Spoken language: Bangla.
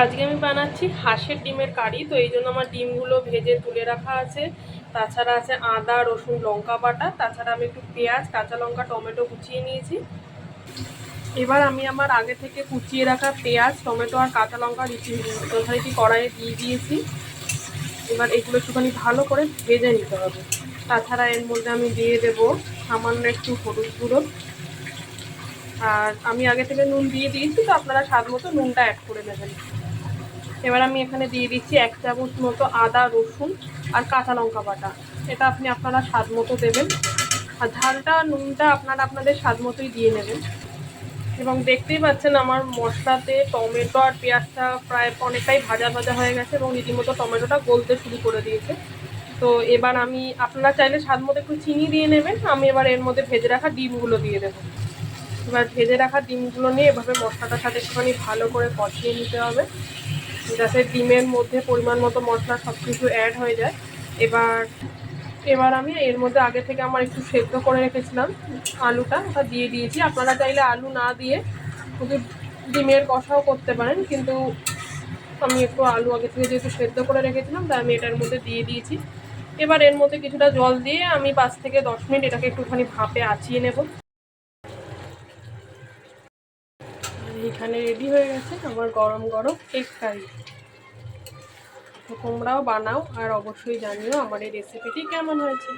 আজকে আমি বানাচ্ছি হাঁসের ডিমের কারি। তো এই জন্য আমার ডিমগুলো ভেজে তুলে রাখা আছে। তাছাড়া আছে আদা, রসুন, লঙ্কা বাটা। তাছাড়া আমি একটু পেঁয়াজ, কাঁচা লঙ্কা, টমেটো কুচিয়ে নিয়েছি। এবার আমি আমার আগে থেকে কুচিয়ে রাখা পেঁয়াজ, টমেটো আর কাঁচা লঙ্কা যথারীতি কড়াইয়ে দিয়ে দিয়েছি। এবার এগুলো একটুখানি ভালো করে ভেজে নিতে হবে। তাছাড়া এর মধ্যে আমি দিয়ে দেবো সামান্য একটু হলুদ গুঁড়ো। আর আমি আগে থেকে নুন দিয়ে দিয়েছি, তো আপনারা স্বাদ মতো নুনটা অ্যাড করে নেবেন। এবার আমি এখানে দিয়ে দিচ্ছি 1 চামচ মতো আদা, রসুন আর কাঁচা লঙ্কা বাটা। এটা আপনি আপনারা স্বাদ মতো দেবেন। আর ঝালটা, নুনটা আপনারা আপনাদের স্বাদ মতোই দিয়ে নেবেন। এবং দেখতেই পাচ্ছেন আমার মশলাতে টমেটো আর পেঁয়াজটা প্রায় অনেকটাই ভাজা ভাজা হয়ে গেছে এবং রীতিমতো টমেটোটা গলতে শুরু করে দিয়েছে। তো এবার আমি, আপনারা চাইলে স্বাদ মতো একটু চিনি দিয়ে নেবেন। আমি এবার এর মধ্যে ভেজে রাখা ডিমগুলো দিয়ে দেবো। এবার ভেজে রাখা ডিমগুলো নিয়ে এভাবে মশলাটার সাথে একটুখানি ভালো করে কষিয়ে নিতে হবে, যাতে ডিমের মধ্যে পরিমাণ মতো মশলা সব কিছু অ্যাড হয়ে যায়। এবার আমি এর মধ্যে আগে থেকে আমার একটু সেদ্ধ করে রেখেছিলাম আলুটা, ওটা দিয়ে দিয়েছি। আপনারা চাইলে আলু না দিয়ে শুধু ডিমের কষাও করতে পারেন, কিন্তু আমি একটু আলু আগে থেকে যেহেতু সেদ্ধ করে রেখেছিলাম, তাই আমি এটার মধ্যে দিয়ে দিয়েছি। এবার এর মধ্যে কিছুটা জল দিয়ে আমি 5 থেকে 10 মিনিট এটাকে একটুখানি ভাপে আঁচিয়ে নেব। এখানে রেডি হয়ে গেছে আমার গরম গরম এগ কারি। তো তোমরাও বানাও আর অবশ্যই জানিও আমার এই রেসিপিটি কেমন হয়েছে।